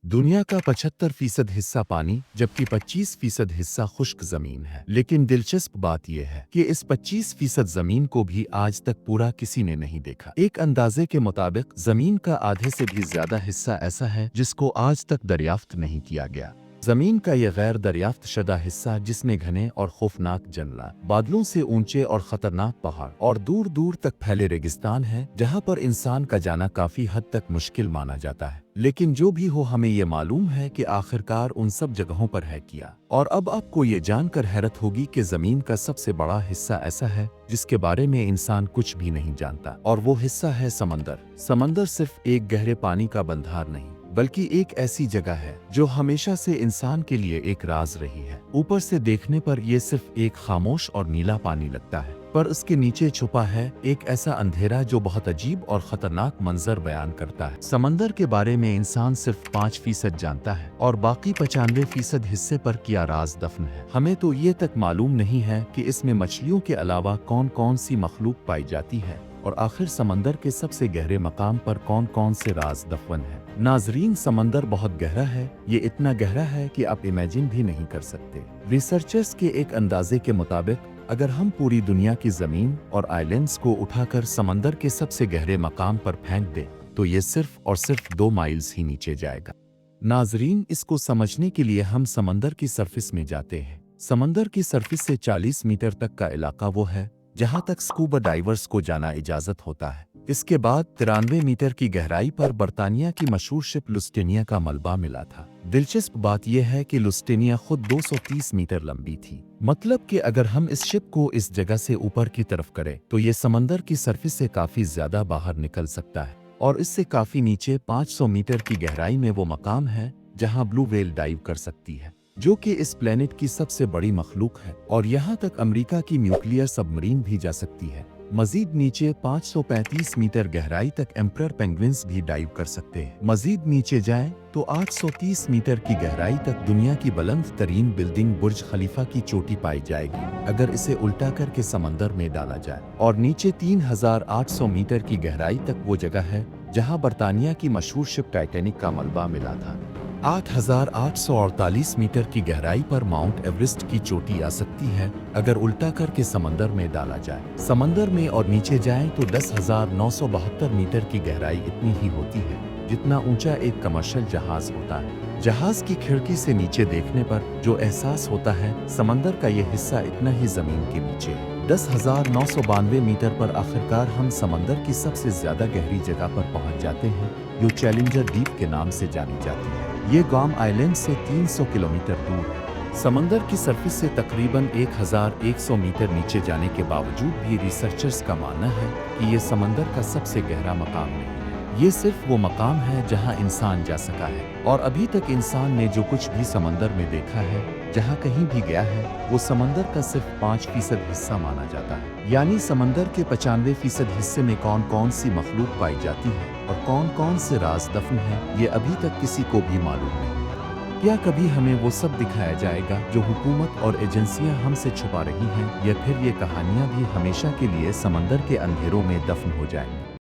दुनिया का 75% हिस्सा पानी जबकि 25% हिस्सा खुश्क जमीन है। लेकिन दिलचस्प बात यह है कि इस 25% जमीन को भी आज तक पूरा किसी ने नहीं देखा। एक अंदाजे के मुताबिक जमीन का आधे से भी ज्यादा हिस्सा ऐसा है जिसको आज तक दरियाफ्त नहीं किया गया। जमीन का यह गैर दरियाफ्त शुदा हिस्सा जिसमें घने और खौफनाक जंगलात, बादलों से ऊंचे और खतरनाक पहाड़ और दूर दूर तक फैले रेगिस्तान है, जहां पर इंसान का जाना काफी हद तक मुश्किल माना जाता है। लेकिन जो भी हो, हमें ये मालूम है कि आखिरकार उन सब जगहों पर है किया। और अब आपको ये जानकर हैरत होगी कि जमीन का सबसे बड़ा हिस्सा ऐसा है जिसके बारे में इंसान कुछ भी नहीं जानता, और वो हिस्सा है समंदर। समंदर सिर्फ एक गहरे पानी का बंधार नहीं, बल्कि एक ऐसी जगह है जो हमेशा से इंसान के लिए एक राज रही है। ऊपर से देखने पर यह सिर्फ एक खामोश और नीला पानी लगता है, पर उसके नीचे छुपा है एक ऐसा अंधेरा जो बहुत अजीब और खतरनाक मंजर बयान करता है। समंदर के बारे में इंसान सिर्फ 5% जानता है और बाकी 95% हिस्से पर क्या राज दफन है। हमें तो ये तक मालूम नहीं है कि इसमें मछलियों के अलावा कौन कौन सी मखलूक पाई जाती है, और आखिर समंदर के सबसे गहरे मकाम पर कौन कौन से राज दफन है। नाजरीन, समंदर बहुत गहरा है। ये इतना गहरा है कि आप इमेजिन भी नहीं कर सकते। रिसर्चर्स के एक अंदाजे के मुताबिक अगर हम पूरी दुनिया की जमीन और आइलैंड्स को उठाकर समंदर के सबसे गहरे मकाम पर फेंक दें तो ये सिर्फ और सिर्फ 2 माइल्स ही नीचे जाएगा। नाजरीन, इसको समझने के लिए हम समंदर की सरफेस में जाते हैं। समंदर की सरफेस से 40 मीटर तक का इलाका वो है जहां तक स्कूबा डाइवर्स को जाना इजाजत होता है। इसके बाद 93 मीटर की गहराई पर बर्तानिया की मशहूर शिप लुस्टेनिया का मलबा मिला था। दिलचस्प बात यह है कि लुस्टेनिया खुद 230 मीटर लंबी थी। मतलब कि अगर हम इस शिप को इस जगह से ऊपर की तरफ करें तो ये समंदर की सरफेस से काफी ज्यादा बाहर निकल सकता है, और इससे काफी नीचे 500 मीटर की गहराई में वो मकाम है जहां ब्लू व्हेल डाइव कर सकती है, जो कि इस प्लेनेट की सबसे बड़ी मखलूक है। और यहाँ तक अमेरिका की न्यूक्लियर सबमरीन भी जा सकती है। मजीद नीचे 535 मीटर गहराई तक एम्परर पेंगुइन्स भी डाइव कर सकते हैं। मजीद नीचे जाएं तो 830 मीटर की गहराई तक दुनिया की बुलंद तरीन बिल्डिंग बुर्ज खलीफा की चोटी पाई जाएगी अगर इसे उल्टा करके समंदर में डाला जाए। और नीचे 3800 मीटर की गहराई तक वो जगह है जहां बर्तानिया की मशहूर शिप टाइटैनिक का मलबा मिला था। 8848 मीटर की गहराई पर माउंट एवरेस्ट की चोटी आ सकती है अगर उल्टा करके समंदर में डाला जाए। समंदर में और नीचे जाएं तो 10,972 मीटर की गहराई इतनी ही होती है जितना ऊंचा एक कमर्शियल जहाज होता है। जहाज की खिड़की से नीचे देखने पर जो एहसास होता है समंदर का यह हिस्सा इतना ही जमीन के नीचे है। 10,992 मीटर पर आखिरकार हम समंदर की सबसे ज्यादा गहरी जगह पर पहुंच जाते हैं, जो चैलेंजर डीप के नाम से जानी जाती है। ये ग्वाम आइलैंड से 300 किलोमीटर दूर है। समंदर की सरफेस से तकरीबन 1100 मीटर नीचे जाने के बावजूद भी रिसर्चर्स का मानना है कि ये समंदर का सबसे गहरा मकाम नहीं है। ये सिर्फ वो मकाम है जहां इंसान जा सका है, और अभी तक इंसान ने जो कुछ भी समंदर में देखा है, जहां कहीं भी गया है, वो समंदर का सिर्फ 5% हिस्सा माना जाता है। यानी समंदर के 95% हिस्से में कौन कौन सी मखलूक पाई जाती है और कौन कौन से राज दफन है, ये अभी तक किसी को भी मालूम नहीं। क्या कभी हमें वो सब दिखाया जाएगा जो हुकूमत और एजेंसियां हमसे छुपा रही हैं, या फिर ये कहानियां भी हमेशा के लिए समंदर के अंधेरों में दफन हो जाएंगी?